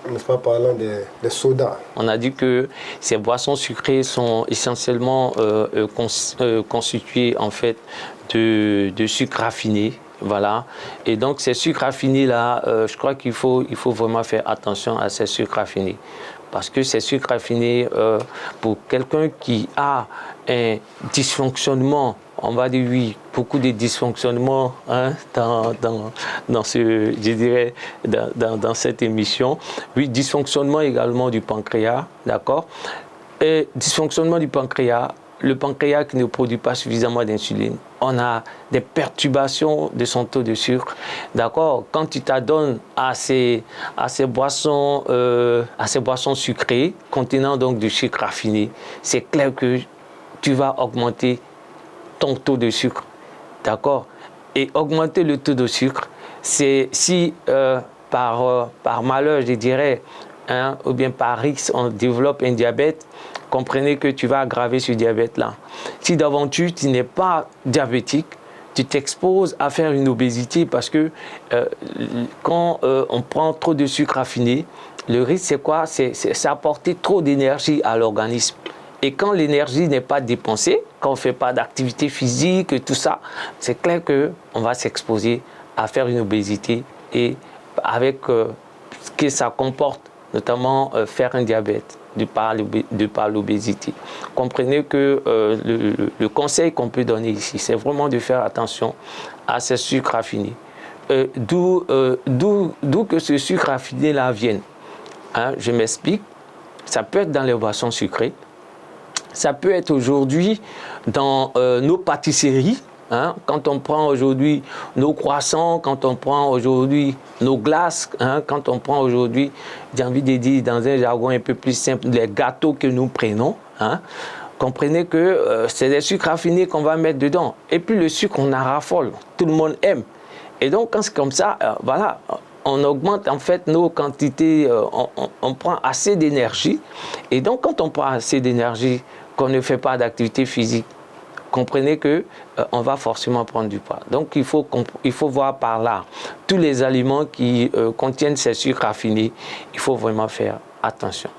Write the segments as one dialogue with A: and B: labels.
A: n'est-ce pas, parlant des sodas.
B: On a dit que ces boissons sucrées sont essentiellement constituées en fait de sucre raffiné. Voilà. Et donc ces sucres raffinés-là, je crois qu'il faut vraiment faire attention à ces sucres raffinés. Parce que ces sucres raffinés, pour quelqu'un qui a un dysfonctionnement, on va dire oui, beaucoup de dysfonctionnements hein, dans cette émission. Oui, dysfonctionnement également du pancréas, d'accord. Et dysfonctionnement du pancréas, le pancréas qui ne produit pas suffisamment d'insuline. On a des perturbations de son taux de sucre, d'accord. Quand tu t'adonnes à ces boissons sucrées contenant donc du sucre raffiné, c'est clair que tu vas augmenter ton taux de sucre, d'accord. Et augmenter le taux de sucre, c'est si par malheur, je dirais, hein, ou bien par risque, on développe un diabète, comprenez que tu vas aggraver ce diabète-là. Si d'aventure tu n'es pas diabétique, tu t'exposes à faire une obésité parce que quand on prend trop de sucre raffiné, le risque c'est quoi? C'est apporter trop d'énergie à l'organisme. Et quand l'énergie n'est pas dépensée, quand on ne fait pas d'activité physique et tout ça, c'est clair qu'on va s'exposer à faire une obésité et avec ce que ça comporte, notamment faire un diabète de par l'obésité. Comprenez que le conseil qu'on peut donner ici, c'est vraiment de faire attention à ces sucres raffinés. D'où que ce sucre raffiné-là vienne. Hein, je m'explique. Ça peut être dans les boissons sucrées. Ça peut être aujourd'hui dans nos pâtisseries. Hein, quand on prend aujourd'hui nos croissants, quand on prend aujourd'hui nos glaces, hein, quand on prend aujourd'hui, j'ai envie de dire dans un jargon un peu plus simple, les gâteaux que nous prenons, hein, comprenez que c'est des sucres raffinés qu'on va mettre dedans. Et puis le sucre, on en raffole, tout le monde aime. Et donc quand c'est comme ça, voilà, on augmente en fait nos quantités, on prend assez d'énergie. Et donc quand on prend assez d'énergie, qu'on ne fait pas d'activité physique, comprenez que on va forcément prendre du poids. Donc il faut voir par là tous les aliments qui contiennent ces sucres raffinés. Il faut vraiment faire attention.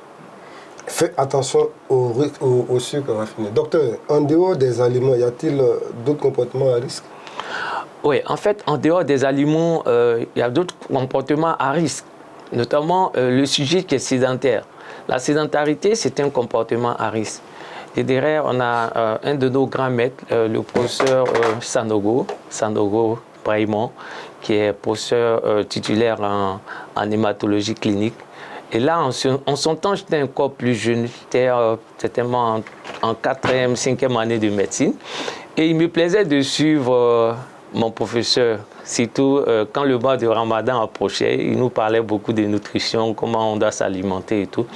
A: Faites attention au sucre raffiné. Docteur, en dehors des aliments, y a-t-il d'autres comportements à risque?
B: Oui, en fait, en dehors des aliments, il y a d'autres comportements à risque, notamment le sujet qui est sédentaire. La sédentarité, c'est un comportement à risque. Et derrière, on a un de nos grands maîtres, le professeur Sanogo Braimond, qui est professeur titulaire en hématologie clinique. Et là, en son temps, j'étais encore plus jeune, j'étais certainement en 4e, 5e année de médecine. Et il me plaisait de suivre mon professeur, surtout quand le mois de Ramadan approchait. Il nous parlait beaucoup de nutrition, comment on doit s'alimenter et tout.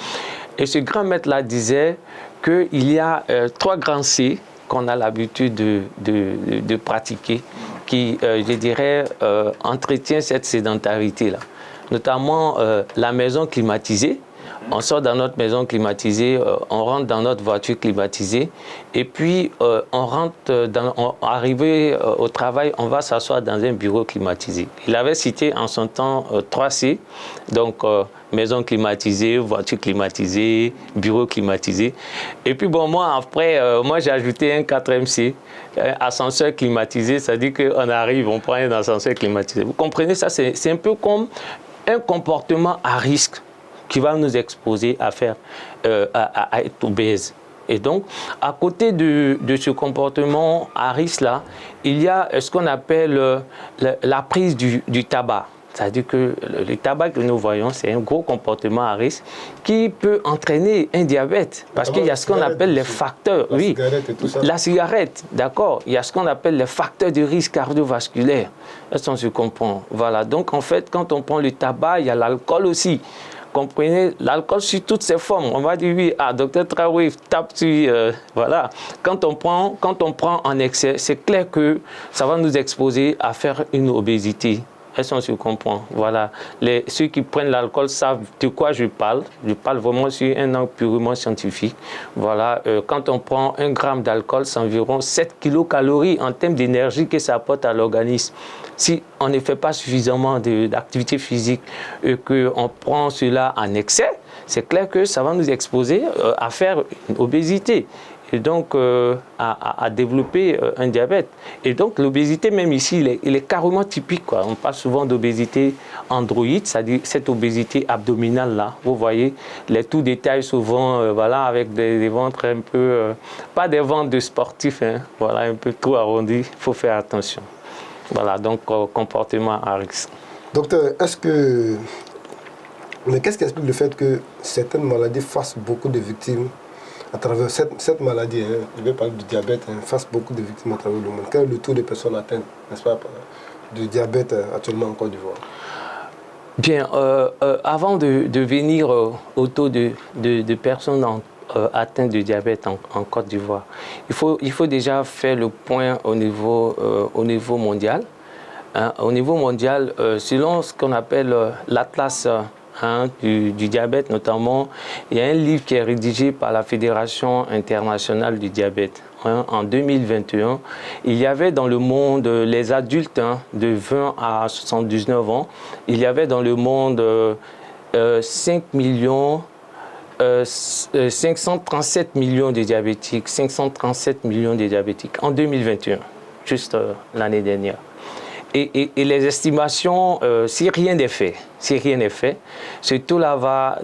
B: Et ce grand maître-là disait qu'il y a 3 grands C qu'on a l'habitude de pratiquer, qui, je dirais, entretient cette sédentarité-là. Notamment la maison climatisée. On sort dans notre maison climatisée, on rentre dans notre voiture climatisée, et puis arrivé au travail, on va s'asseoir dans un bureau climatisé. Il avait cité en son temps 3 C, donc maison climatisée, voiture climatisée, bureau climatisé. Et puis bon, moi après, j'ai ajouté un 4e C, ascenseur climatisé, c'est-à-dire qu'on arrive, on prend un ascenseur climatisé. Vous comprenez ça, c'est un peu comme un comportement à risque qui va nous exposer à être obèse. Et donc, à côté de ce comportement à risque-là, il y a ce qu'on appelle la prise du tabac. C'est-à-dire que le tabac que nous voyons, c'est un gros comportement à risque qui peut entraîner un diabète. Parce qu'il y a ce qu'on appelle les facteurs. Oui, la cigarette, d'accord. Il y a ce qu'on appelle les facteurs de risque cardiovasculaire. Est-ce qu'on se comprend? Voilà. Donc, en fait, quand on prend le tabac, il y a l'alcool aussi. Comprenez, l'alcool sur toutes ses formes. On va dire oui, docteur Traoré, tape sur, voilà. Quand on prend en excès, c'est clair que ça va nous exposer à faire une obésité. Est-ce qu'on se comprend? Voilà. Ceux qui prennent l'alcool savent de quoi je parle. Je parle vraiment sur un angle purement scientifique. Voilà. Quand on prend 1 gramme d'alcool, c'est environ 7 kilocalories en termes d'énergie que ça apporte à l'organisme. si on ne fait pas suffisamment d'activité physique et qu'on prend cela en excès, c'est clair que ça va nous exposer à faire une obésité. Et donc à développer un diabète. Et donc l'obésité, même ici, il est carrément typique, quoi. On parle souvent d'obésité androïde, c'est-à-dire cette obésité abdominale-là. Vous voyez, les tout détails souvent, voilà, avec des ventres un peu, pas des ventres de sportifs, hein, voilà, un peu trop arrondis, il faut faire attention. Voilà, donc comportement à risque.
A: Docteur, mais qu'est-ce qui explique le fait que certaines maladies fassent beaucoup de victimes à travers cette maladie, hein, je vais parler du diabète, hein, fasse beaucoup de victimes à travers le monde. Quel est le taux de personnes atteintes, n'est-ce pas, de diabète actuellement en Côte d'Ivoire?
B: Bien, avant de venir au taux de personnes atteintes de diabète en Côte d'Ivoire, il faut déjà faire le point au niveau mondial. Hein. Au niveau mondial, selon ce qu'on appelle l'Atlas du diabète notamment, il y a un livre qui est rédigé par la Fédération internationale du diabète. Hein, en 2021, il y avait dans le monde, les adultes de 20 à 79 ans, il y avait dans le monde 537 millions de diabétiques, 537 millions de diabétiques en 2021, juste l'année dernière. Et les estimations, si rien n'est fait, ce taux-là va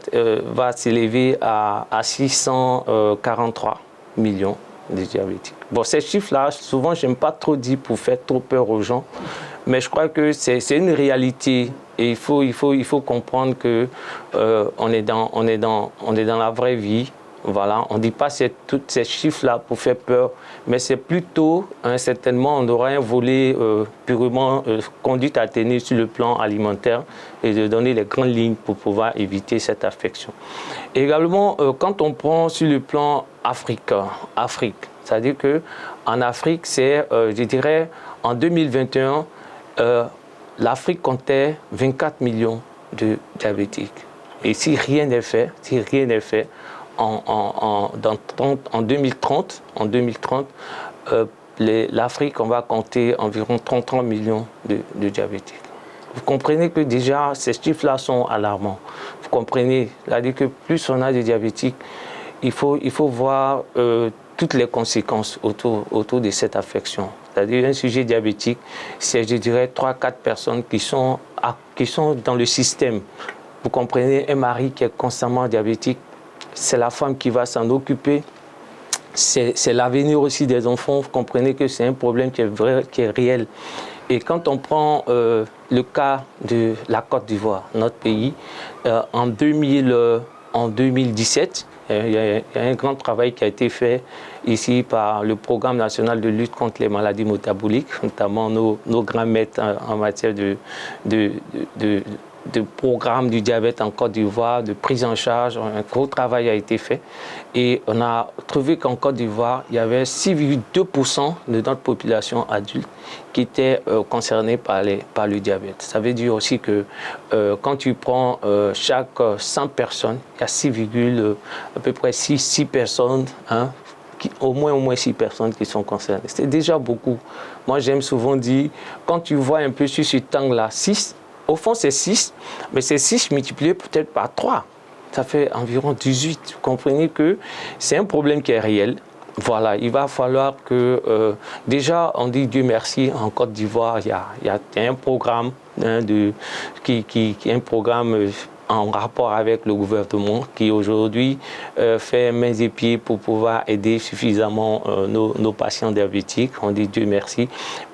B: s'élever à 643 millions de diabétiques. Bon, ces chiffres-là, souvent, je n'aime pas trop dire pour faire trop peur aux gens, mais je crois que c'est une réalité. Et il faut comprendre que on est dans la vraie vie. Voilà, on ne dit pas tous ces chiffres-là pour faire peur, mais c'est plutôt, certainement, on aura un volet purement conduite à tenir sur le plan alimentaire et de donner les grandes lignes pour pouvoir éviter cette affection. Également, quand on prend sur le plan Afrique, c'est-à-dire qu'en Afrique, c'est, je dirais, en 2021, l'Afrique comptait 24 millions de diabétiques. Et si rien n'est fait, en 2030, l'Afrique, on va compter environ 33 millions de diabétiques. Vous comprenez que déjà, ces chiffres-là sont alarmants. Vous comprenez, c'est-à-dire que plus on a de diabétiques, il faut voir toutes les conséquences autour de cette affection. C'est-à-dire un sujet diabétique, c'est, je dirais, 3-4 personnes qui sont dans le système. Vous comprenez, un mari qui est constamment diabétique, c'est la femme qui va s'en occuper, c'est l'avenir aussi des enfants. Vous comprenez que c'est un problème qui est vrai, qui est réel. Et quand on prend le cas de la Côte d'Ivoire, notre pays, en 2017, il y a un grand travail qui a été fait ici par le Programme national de lutte contre les maladies métaboliques, notamment nos grands maîtres en matière de programme du diabète en Côte d'Ivoire, de prise en charge. Un gros travail a été fait et on a trouvé qu'en Côte d'Ivoire, il y avait 6,2% de notre population adulte qui était concernée par le diabète. Ça veut dire aussi que quand tu prends chaque 100 personnes, il y a à peu près 6 personnes, au moins 6 personnes qui sont concernées. C'est déjà beaucoup. Moi, j'aime souvent dire, quand tu vois un peu sur ce angle-là, 6, au fond, c'est 6, mais c'est 6 multiplié peut-être par 3. Ça fait environ 18. Vous comprenez que c'est un problème qui est réel. Voilà, il va falloir que... déjà, on dit Dieu merci, en Côte d'Ivoire, il y a un programme, un programme en rapport avec le gouvernement qui aujourd'hui fait mains et pieds pour pouvoir aider suffisamment nos patients diabétiques. On dit Dieu merci.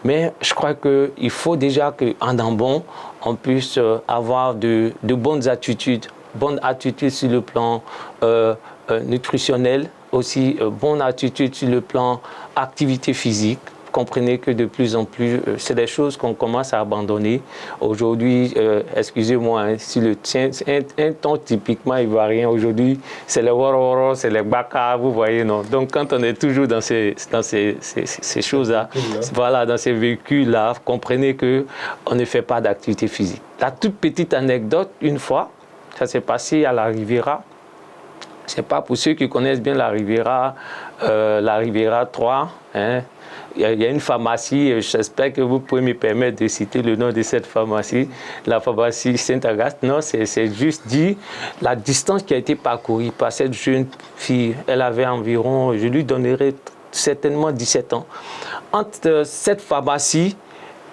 B: Mais je crois qu'il faut déjà qu'en amont, on puisse avoir de bonnes attitudes sur le plan nutritionnel, aussi bonne attitude sur le plan activité physique. Comprenez que de plus en plus, c'est des choses qu'on commence à abandonner. Aujourd'hui, excusez-moi, si un ton typiquement ivoirien, aujourd'hui, c'est le woro, c'est le baka, vous voyez, non. Donc, quand on est toujours dans ces choses-là, voilà, dans ces véhicules-là, comprenez qu'on ne fait pas d'activité physique. La toute petite anecdote, une fois, ça s'est passé à la Riviera. C'est pas pour ceux qui connaissent bien la Riviera 3. Hein. Il y a une pharmacie, j'espère que vous pouvez me permettre de citer le nom de cette pharmacie, la pharmacie Saint-Agathe. Non, c'est juste dit la distance qui a été parcourue par cette jeune fille. Elle avait environ, je lui donnerai certainement 17 ans. Entre cette pharmacie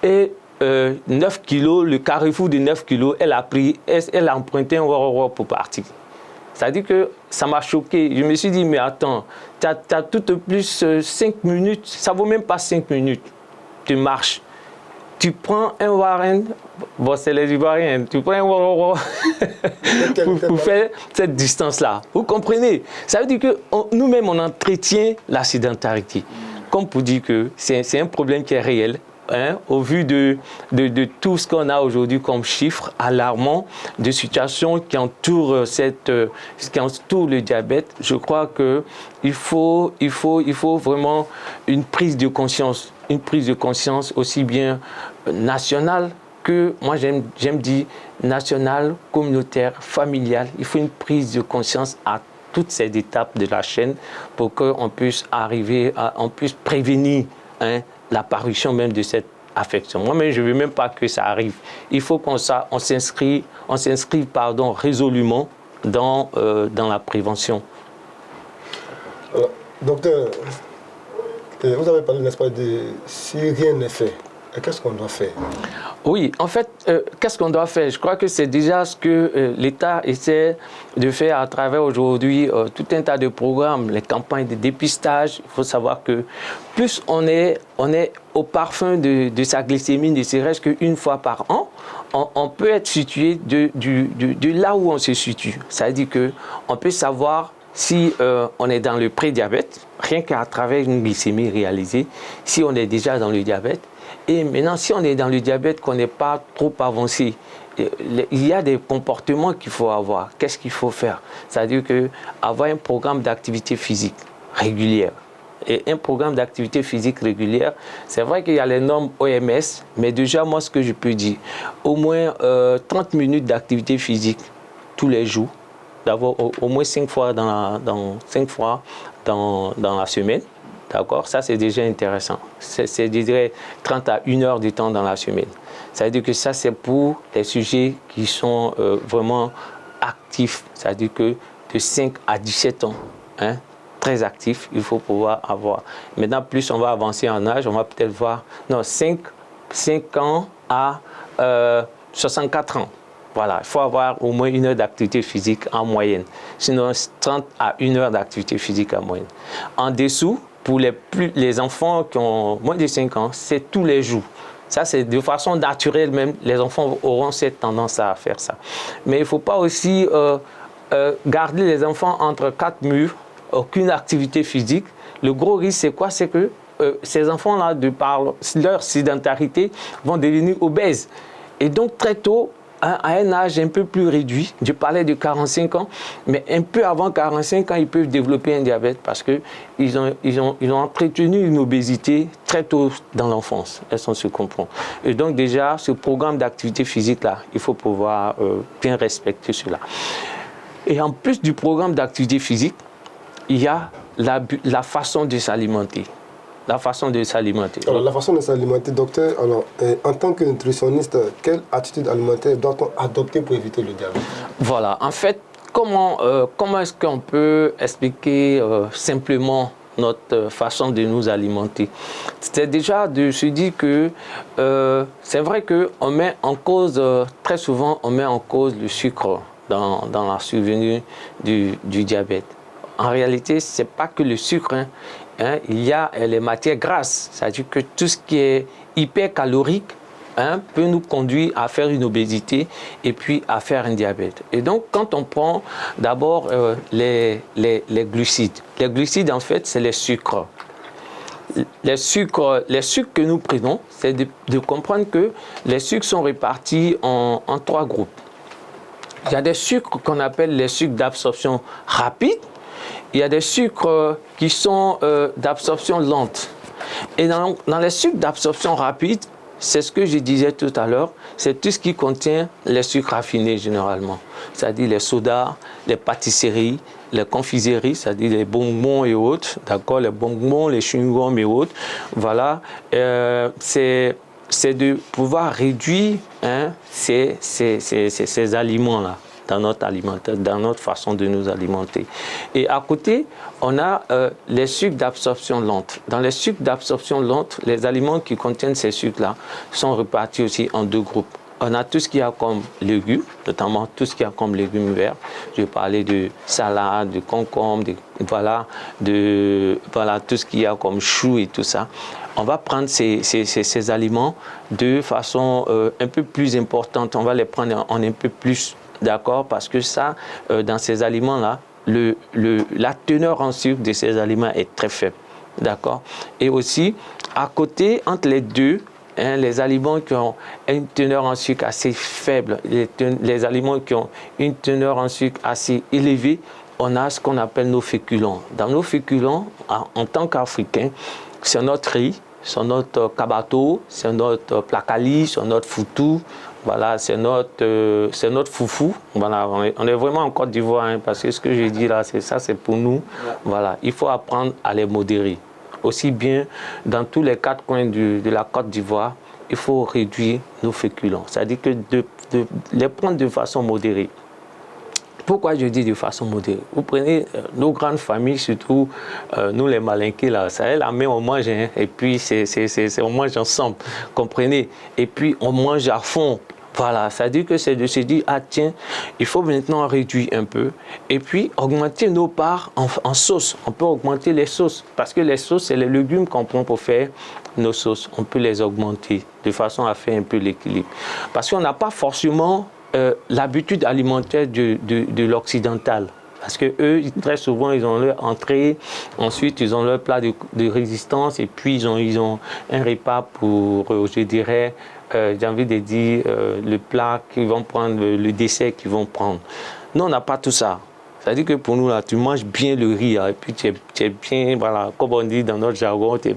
B: et 9 kilos, le carrefour de 9 kilos, elle a emprunté un Worowo pour partir. C'est-à-dire que ça m'a choqué. Je me suis dit, mais attends, tu as tout au plus 5 minutes, ça ne vaut même pas 5 minutes. Tu marches. Tu prends un Warren, bon, c'est les Ivoiriens, tu prends un Worowo pour faire cette distance-là. Vous comprenez? Ça veut dire que nous-mêmes, on entretient la sédentarité. Comme pour dire que c'est un problème qui est réel. Hein, au vu de tout ce qu'on a aujourd'hui comme chiffres alarmants, de situations qui entourent, le diabète, je crois qu'il faut vraiment une prise de conscience aussi bien nationale que, moi j'aime dire, nationale, communautaire, familiale. Il faut une prise de conscience à toutes ces étapes de la chaîne pour qu'on puisse on puisse prévenir l'apparition même de cette affection. Moi-même, je ne veux même pas que ça arrive. Il faut qu'on s'inscrive résolument dans la prévention.
A: Alors, docteur, vous avez parlé, n'est-ce pas, de si rien n'est fait, qu'est-ce qu'on doit faire?
B: Oui, en fait, qu'est-ce qu'on doit faire? Je crois que c'est déjà ce que l'État essaie de faire à travers aujourd'hui tout un tas de programmes, les campagnes de dépistage. Il faut savoir que plus on est au parfum de sa glycémie, ne serait-ce qu'une fois par an, on peut être situé de là où on se situe. Ça veut dire qu'on peut savoir si on est dans le prédiabète, rien qu'à travers une glycémie réalisée, si on est déjà dans le diabète. Et maintenant, si on est dans le diabète, qu'on n'est pas trop avancé, il y a des comportements qu'il faut avoir. Qu'est-ce qu'il faut faire? C'est-à-dire avoir un programme d'activité physique régulière. Et un programme d'activité physique régulière, c'est vrai qu'il y a les normes OMS, mais déjà, moi, ce que je peux dire, au moins 30 minutes d'activité physique tous les jours, d'avoir au moins 5 fois dans la semaine. D'accord? Ça, c'est déjà intéressant. C'est, je dirais, 30 à 1 heure de temps dans la semaine. Ça veut dire que ça, c'est pour les sujets qui sont vraiment actifs. Ça veut dire que de 5 à 17 ans, hein, très actifs, il faut pouvoir avoir. Maintenant, plus on va avancer en âge, on va peut-être voir, 5 ans à 64 ans. Voilà, il faut avoir au moins 1 heure d'activité physique en moyenne. Sinon, 30 à 1 heure d'activité physique en moyenne. En dessous, pour les enfants qui ont moins de 5 ans, c'est tous les jours. Ça, c'est de façon naturelle même. Les enfants auront cette tendance à faire ça. Mais il ne faut pas aussi garder les enfants entre 4 murs, aucune activité physique. Le gros risque, c'est quoi? C'est que ces enfants-là, de par leur sédentarité, vont devenir obèses. Et donc, très tôt, à un âge un peu plus réduit, je parlais de 45 ans, mais un peu avant 45 ans, ils peuvent développer un diabète parce qu'ils ont entretenu une obésité très tôt dans l'enfance. Est-ce qu'on se comprend? Et donc déjà, ce programme d'activité physique-là, il faut pouvoir bien respecter cela. Et en plus du programme d'activité physique, il y a la façon de s'alimenter. La façon de s'alimenter.
A: Alors, la façon de s'alimenter, docteur, alors, en tant que nutritionniste, quelle attitude alimentaire doit-on adopter pour éviter le diabète? Voilà,
B: en fait, comment est-ce qu'on peut expliquer simplement notre façon de nous alimenter? C'est déjà de se dire que c'est vrai qu'on met en cause, très souvent, on met en cause le sucre dans la survenue du diabète. En réalité, ce n'est pas que le sucre, il y a les matières grasses, c'est-à-dire que tout ce qui est hypercalorique peut nous conduire à faire une obésité et puis à faire un diabète. Et donc, quand on prend d'abord les glucides, en fait, c'est les sucres. Les sucres que nous prenons, c'est de comprendre que les sucres sont répartis en 3 groupes. Il y a des sucres qu'on appelle les sucres d'absorption rapide. Il y a des sucres qui sont d'absorption lente. Et dans les sucres d'absorption rapide, c'est ce que je disais tout à l'heure, c'est tout ce qui contient les sucres raffinés généralement. C'est-à-dire les sodas, les pâtisseries, les confiseries, c'est-à-dire les bonbons et autres, d'accord, les bonbons, les chewing-gums et autres. Voilà, c'est de pouvoir réduire ces aliments-là dans notre alimentaire, dans notre façon de nous alimenter. Et à côté, on a les sucres d'absorption lente. Dans les sucres d'absorption lente, les aliments qui contiennent ces sucres-là sont répartis aussi en 2 groupes. On a tout ce qu'il y a comme légumes, notamment tout ce qu'il y a comme légumes verts. Je vais parler de salade, de concombre, voilà, tout ce qu'il y a comme choux et tout ça. On va prendre ces aliments de façon un peu plus importante. On va les prendre en un peu plus, d'accord? Parce que ça, dans ces aliments-là, la teneur en sucre de ces aliments est très faible, d'accord? Et aussi, à côté, entre les deux, les aliments qui ont une teneur en sucre assez faible, les aliments qui ont une teneur en sucre assez élevée, on a ce qu'on appelle nos féculents. Dans nos féculents, en tant qu'Africains, c'est notre riz, c'est notre kabato, c'est notre plakali, c'est notre foutou, voilà, c'est notre foufou. Voilà, on est vraiment en Côte d'Ivoire, parce que ce que je dis là, c'est pour nous. Voilà, il faut apprendre à les modérer. Aussi bien dans tous les 4 coins de la Côte d'Ivoire, il faut réduire nos féculents. C'est-à-dire que de les prendre de façon modérée. Pourquoi je dis de façon modérée? Vous prenez nos grandes familles, surtout nous les malinqués, là, ça est la main, on mange, et puis on mange ensemble, comprenez? Et puis on mange à fond. Voilà, ça veut dire que c'est de se dire, ah tiens, il faut maintenant réduire un peu et puis augmenter nos parts en sauce. On peut augmenter les sauces parce que les sauces, c'est les légumes qu'on prend pour faire nos sauces. On peut les augmenter de façon à faire un peu l'équilibre. Parce qu'on n'a pas forcément l'habitude alimentaire de l'occidental. Parce que eux, très souvent, ils ont leur entrée, ensuite ils ont leur plat de résistance et puis ils ont un repas pour, je dirais, j'ai envie de dire, le plat qu'ils vont prendre, le dessert qu'ils vont prendre. Nous, on n'a pas tout ça. C'est-à-dire que pour nous, là, tu manges bien le riz, là, et puis tu es bien, voilà, comme on dit dans notre jargon, tu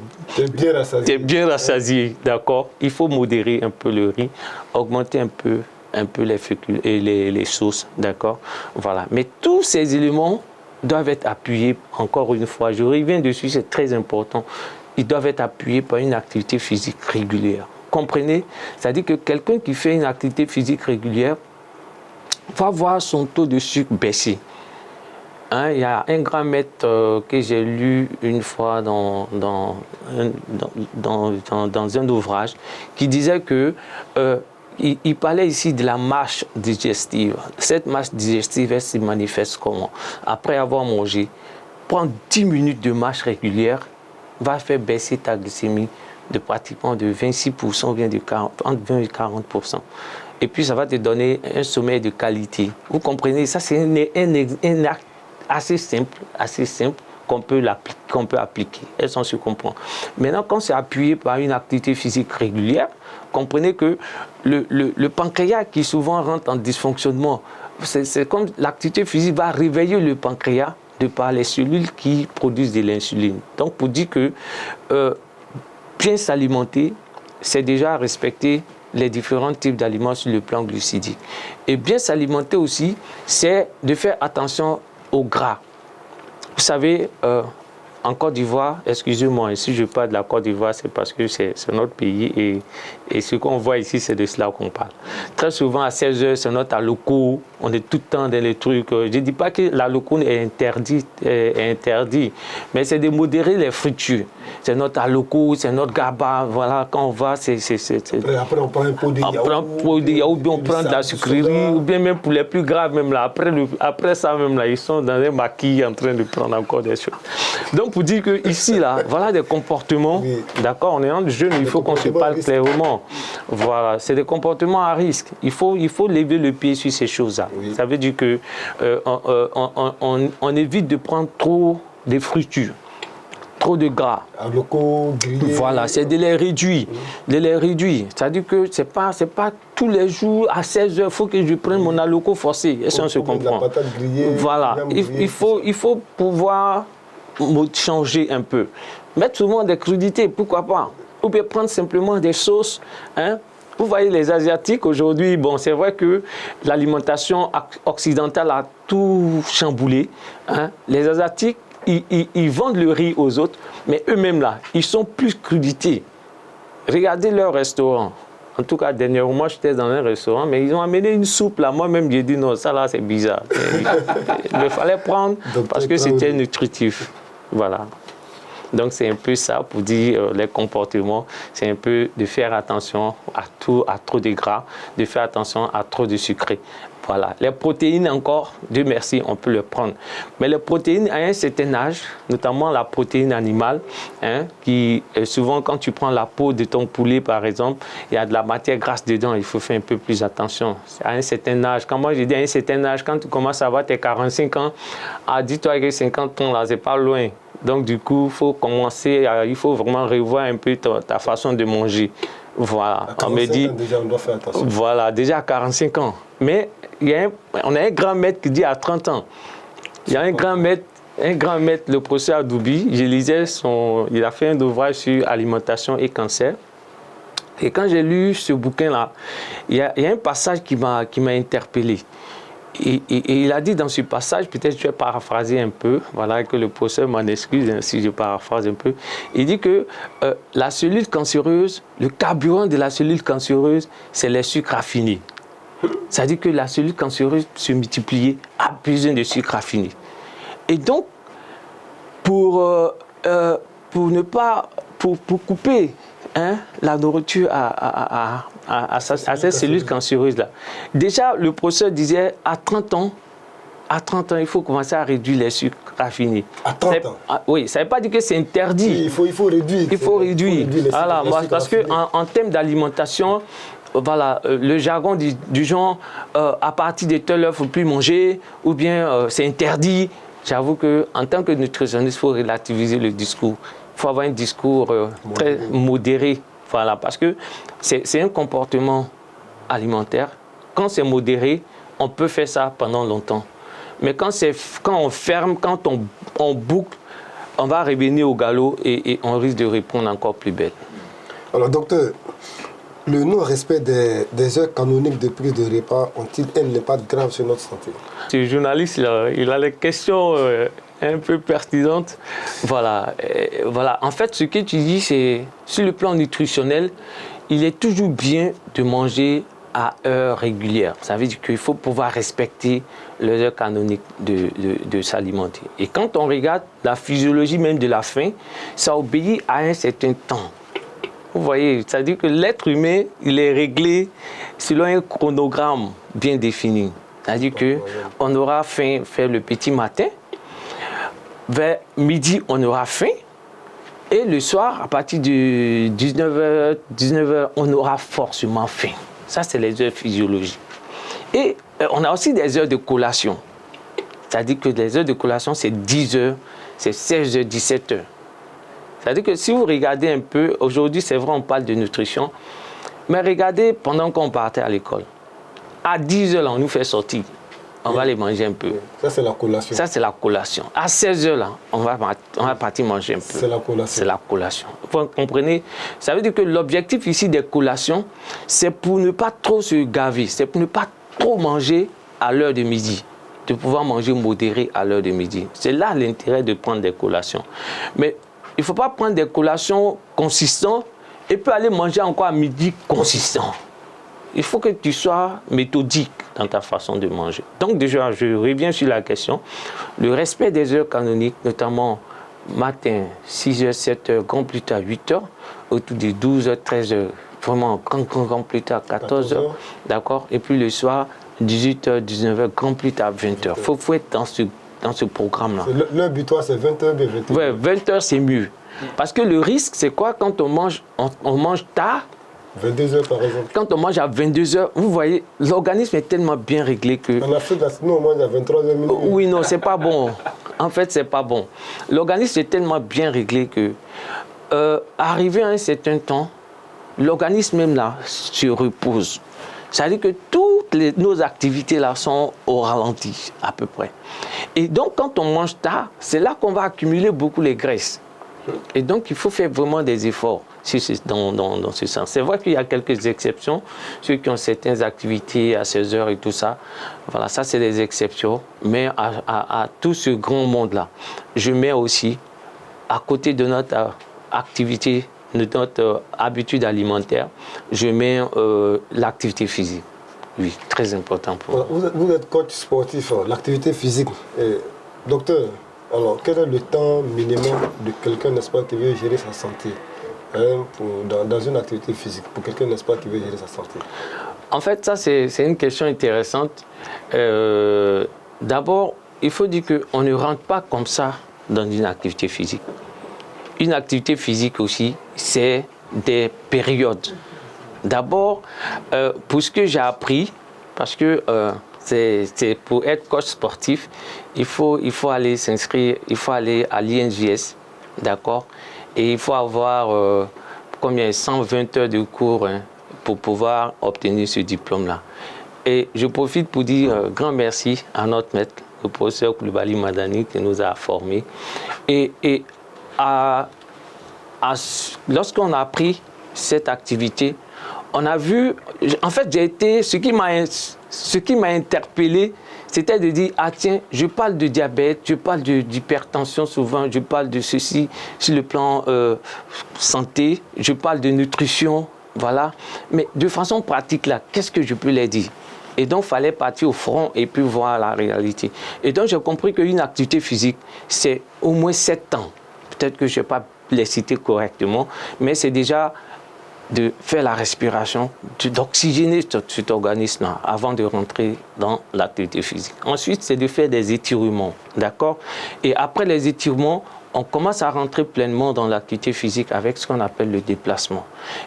B: es bien rassasié, d'accord? Il faut modérer un peu le riz, augmenter un peu les féculents et les sauces, d'accord? Voilà. Mais tous ces éléments doivent être appuyés, encore une fois, je reviens dessus, c'est très important, ils doivent être appuyés par une activité physique régulière. Comprenez? C'est-à-dire que quelqu'un qui fait une activité physique régulière va voir son taux de sucre baisser. Il y a un grand maître que j'ai lu une fois dans un ouvrage qui disait que il parlait ici de la marche digestive. Cette marche digestive, elle se manifeste comment? Après avoir mangé, prendre 10 minutes de marche régulière va faire baisser ta glycémie de pratiquement de 26% ou bien de 40, entre 20 et 40%. Et puis ça va te donner un sommeil de qualité. Vous comprenez? Ça, c'est un acte assez simple qu'on peut appliquer. Est-ce qu'on se comprend? Maintenant, quand c'est appuyé par une activité physique régulière, comprenez que le pancréas qui souvent rentre en dysfonctionnement, c'est comme l'activité physique va réveiller le pancréas de par les cellules qui produisent de l'insuline. Donc, pour dire que bien s'alimenter, c'est déjà respecter les différents types d'aliments sur le plan glucidique. Et bien s'alimenter aussi, c'est de faire attention au gras. Vous savez, en Côte d'Ivoire, excusez-moi, si je parle de la Côte d'Ivoire, c'est parce que c'est notre pays et ce qu'on voit ici, c'est de cela qu'on parle. Très souvent, à 16h, c'est notre aloco, on est tout le temps dans les trucs. Je ne dis pas que l'aloco est interdit, mais c'est de modérer les fritures. C'est notre aloco, c'est notre gaba, voilà, quand on va,
A: Après, on prend un pot de yaourt,
B: ou bien on prend de la sucrerie, ou bien même pour les plus graves, même là, après ça, même là, ils sont dans un maquis en train de prendre encore des choses. Donc, pour dire que ici, là, voilà des comportements, oui. D'accord, on est en jeune, il faut qu'on se parle clairement. Voilà, c'est des comportements à risque. Il faut lever le pied sur ces choses-là. Oui. Ça veut dire que on évite de prendre trop de fritures, trop de gras. Voilà, c'est de les réduire. Oui. De les réduire. C'est-à-dire que c'est pas tous les jours à 16h, il faut que je prenne mon aloco forcé. Est-ce qu'on se comprend? Voilà, il faut pouvoir changer un peu. Mettre souvent des crudités, pourquoi pas? ou bien prendre simplement des sauces. Hein. Vous voyez, les Asiatiques aujourd'hui, bon, c'est vrai que l'alimentation occidentale a tout chamboulé. Hein. Les Asiatiques, ils vendent le riz aux autres, mais eux-mêmes là, ils sont plus crudités. Regardez leur restaurant. En tout cas, dernièrement, j'étais dans un restaurant, mais ils ont amené une soupe là. Moi-même, j'ai dit non, ça là, c'est bizarre. Il fallait prendre parce que c'était nutritif. Voilà. Donc, c'est un peu ça pour dire les comportements. C'est un peu de faire attention à trop de gras, de faire attention à trop de sucré. Voilà. Les protéines encore, Dieu merci, on peut les prendre. Mais les protéines à un certain âge, notamment la protéine animale, hein, qui souvent quand tu prends la peau de ton poulet par exemple, il y a de la matière grasse dedans, il faut faire un peu plus attention. À un certain âge, quand moi je dis à un certain âge, quand tu commences à avoir tes 45 ans, dis-toi que 50 ans là, c'est pas loin. Donc du coup, il faut commencer, il faut vraiment revoir un peu ta façon de manger. Voilà,
A: on me dit, déjà, on doit faire attention. Voilà,
B: déjà à 45 ans. Mais on a un grand maître qui dit à 30 ans. Il y a un grand maître, le professeur Adoubi, je lisais il a fait un ouvrage sur alimentation et cancer. Et quand j'ai lu ce bouquin-là, il y a un passage qui m'a interpellé. Et il a dit dans ce passage, peut-être je vais paraphraser un peu, voilà, que le professeur m'en excuse hein, si je paraphrase un peu. Il dit que la cellule cancéreuse, le carburant de la cellule cancéreuse, c'est les sucres raffinés. C'est-à-dire que la cellule cancéreuse se multiplier a besoin de sucres raffinés. Et donc, pour couper hein, la nourriture à ces cellules cancéreuses-là. Déjà, le professeur disait, à 30 ans, il faut commencer à réduire les sucres raffinés.
A: À 30 ans
B: Oui, ça ne veut pas dire que c'est interdit.
A: Oui, il faut réduire.
B: Il faut réduire. Voilà, parce qu'en termes d'alimentation, voilà, le jargon du genre, à partir de telle heure, il ne faut plus manger, ou bien c'est interdit. J'avoue qu'en tant que nutritionniste, il faut relativiser le discours. Il faut avoir un discours très modéré. Voilà, parce que c'est un comportement alimentaire. Quand c'est modéré, on peut faire ça pendant longtemps. Mais quand on ferme, quand on boucle, on va revenir au galop et on risque de répondre encore plus belle.
A: Alors, docteur, le non-respect des heures canoniques de prise de repas ont-ils un impact grave sur notre santé?
B: Ce journaliste-là, il a les questions un peu pertinentes. Voilà. Voilà. En fait, ce que tu dis, c'est sur le plan nutritionnel, il est toujours bien de manger à heure régulière. Ça veut dire qu'il faut pouvoir respecter les heures canoniques de s'alimenter. Et quand on regarde la physiologie même de la faim, ça obéit à un certain temps. Vous voyez, c'est-à-dire que l'être humain, il est réglé selon un chronogramme bien défini. C'est-à-dire qu'on aura faim vers le petit matin, vers midi, on aura faim, et le soir, à partir de 19h, on aura forcément faim. Ça, c'est les heures physiologiques. Et on a aussi des heures de collation. C'est-à-dire que les heures de collation, c'est 10 heures, c'est 16 heures, 17 heures. C'est-à-dire que si vous regardez un peu, aujourd'hui, c'est vrai, on parle de nutrition, mais regardez pendant qu'on partait à l'école. À 10 heures, là, on nous fait sortir. On va aller manger un peu.
A: Ça, c'est la collation.
B: Ça, c'est la collation. À 16 heures, là, on va partir manger un peu.
A: C'est la collation.
B: C'est la collation. Vous comprenez? Ça veut dire que l'objectif ici des collations, c'est pour ne pas trop se gaver, c'est pour ne pas trop manger à l'heure de midi, de pouvoir manger modéré à l'heure de midi. C'est là l'intérêt de prendre des collations. Mais il ne faut pas prendre des collations consistantes et puis aller manger encore à midi consistant. Il faut que tu sois méthodique dans ta façon de manger. Donc déjà, je reviens sur la question. Le respect des heures canoniques, notamment matin, 6h, 7h, grand plus tard, 8h, autour de 12h, 13h, vraiment grand plus tard, 14h, d'accord? Et puis le soir, 18h, 19h, grand plus tard, 20h. Il faut être dans ce programme-là.
A: L'heure butoir, c'est 20h, bien 20h.
B: Oui, 20h, c'est mieux. Parce que le risque, c'est quoi? Quand on mange tard,
A: 22h par exemple.
B: Quand on mange à 22h, vous voyez, l'organisme est tellement bien réglé que...
A: En Afrique, nous, on mange à 23h minuit.
B: Oui, non, c'est pas bon. En fait, c'est pas bon. L'organisme est tellement bien réglé que, arrivé à un certain temps, l'organisme même là se repose. C'est-à-dire que toutes nos activités là sont au ralenti, à peu près. Et donc, quand on mange tard, c'est là qu'on va accumuler beaucoup les graisses. Et donc, il faut faire vraiment des efforts. si c'est dans ce sens. C'est vrai qu'il y a quelques exceptions, ceux qui ont certaines activités à 16 heures et tout ça. Voilà, ça c'est des exceptions. Mais à tout ce grand monde-là, je mets aussi, à côté de notre activité, de notre habitude alimentaire, je mets l'activité physique. Oui, très important pour
A: moi. Vous êtes coach sportif, l'activité physique. Docteur, alors quel est le temps minimum de quelqu'un, n'est-ce pas, qui veut gérer sa santé dans une activité physique, pour quelqu'un, n'est-ce pas, qui veut gérer sa santé?
B: En fait, ça c'est une question intéressante. D'abord, il faut dire qu'on ne rentre pas comme ça dans une activité physique. Une activité physique aussi, c'est des périodes. D'abord, pour ce que j'ai appris, parce que c'est pour être coach sportif, il faut aller s'inscrire, il faut aller à l'INJS, d'accord? Et il faut avoir 120 heures de cours pour pouvoir obtenir ce diplôme-là. Et je profite pour dire grand merci à notre maître, le professeur Koulibaly Madani, qui nous a formés. Et lorsqu'on a appris cette activité, on a vu, en fait, ce qui m'a interpellé, c'était de dire, ah tiens, je parle de diabète, je parle d'hypertension souvent, je parle de ceci sur le plan santé, je parle de nutrition, voilà. Mais de façon pratique, là, qu'est-ce que je peux leur dire? Et donc, il fallait partir au front et puis voir la réalité. Et donc, j'ai compris qu'une activité physique, c'est au moins 7 ans. Peut-être que je ne vais pas les citer correctement, mais c'est déjà de faire la respiration, d'oxygéner cet organisme-là avant de rentrer dans l'activité physique. Ensuite, c'est de faire des étirements, d'accord? Et après les étirements, on commence à rentrer pleinement dans l'activité physique avec ce qu'on appelle le déplacement.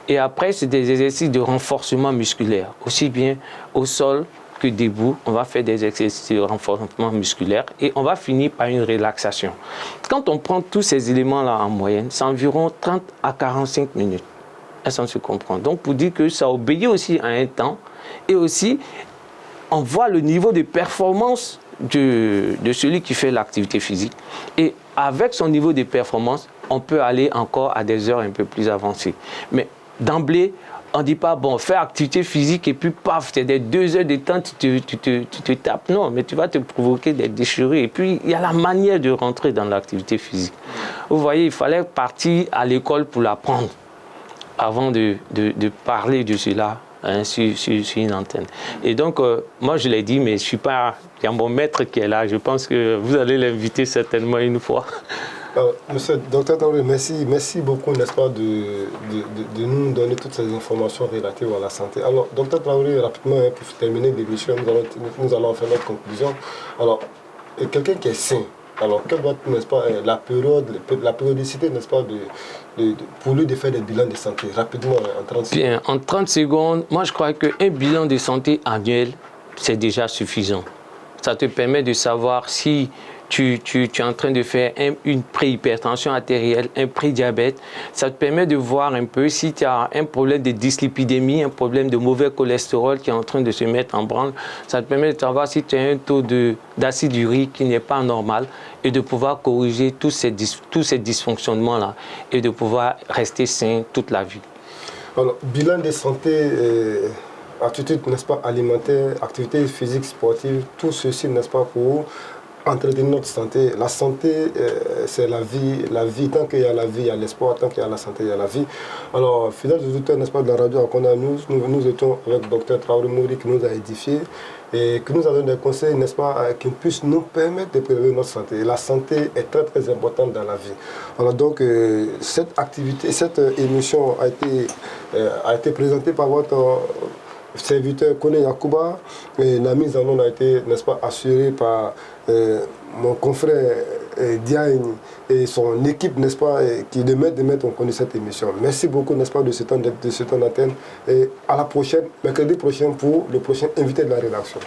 B: Et après, c'est des exercices de renforcement musculaire, aussi bien au sol que debout. On va faire des exercices de renforcement musculaire et on va finir par une relaxation. Quand on prend tous ces éléments-là en moyenne, c'est environ 30 à 45 minutes. Ça se comprend. Donc, pour dire que ça obéit aussi à un temps et aussi, on voit le niveau de performance de celui qui fait l'activité physique. Et avec son niveau de performance, on peut aller encore à des heures un peu plus avancées. Mais d'emblée, on ne dit pas, bon, fais activité physique et puis paf, c'est des 2 heures de temps, tu te tapes. Non, mais tu vas te provoquer des déchirures. Et puis, il y a la manière de rentrer dans l'activité physique. Vous voyez, il fallait partir à l'école pour l'apprendre avant de parler de cela sur une antenne. Et donc, moi, je l'ai dit, mais je ne suis pas... Il y a mon maître qui est là. Je pense que vous allez l'inviter certainement une fois.
A: Monsieur Dr Traoré, merci beaucoup, n'est-ce pas, de nous donner toutes ces informations relatives à la santé. Alors, Dr Traoré, rapidement, pour terminer l'émission, nous allons faire notre conclusion. Alors, quelqu'un qui est sain, alors, quelle doit être, n'est-ce pas, la périodicité, n'est-ce pas, pour lui de faire des bilans de santé, rapidement, en 30 secondes?
B: Bien, en 30 secondes, moi je crois qu'un bilan de santé annuel, c'est déjà suffisant. Ça te permet de savoir si tu es en train de faire une préhypertension artérielle, un prédiabète. Ça te permet de voir un peu si tu as un problème de dyslipidémie, un problème de mauvais cholestérol qui est en train de se mettre en branle. Ça te permet de savoir si tu as un taux d'acide urique qui n'est pas normal et de pouvoir corriger tous ces dysfonctionnements-là et de pouvoir rester sain toute la vie.
A: Alors, bilan de santé, attitude, n'est-ce pas, alimentaire, activité physique, sportive, tout ceci, n'est-ce pas, pour entretenir notre santé. La santé, c'est la vie. La vie, tant qu'il y a la vie, il y a l'espoir. Tant qu'il y a la santé, il y a la vie. Alors, fidèles auditeurs, n'est-ce pas, de la radio Akonda News, nous étions avec le Dr Traoré Mouri qui nous a édifiés et qui nous a donné des conseils, n'est-ce pas, qui puissent nous permettre de préserver notre santé. Et la santé est très, très importante dans la vie. Alors, donc, cette activité, cette émission a été présentée par votre serviteur Kone Yakuba, et la mise en œuvre a été, n'est-ce pas, assurée par mon confrère Diagne et son équipe, n'est-ce pas, qui de mettre ont connu cette émission. Merci beaucoup, n'est-ce pas, de ce temps d'antenne, et à la prochaine, mercredi prochain, pour le prochain invité de la rédaction.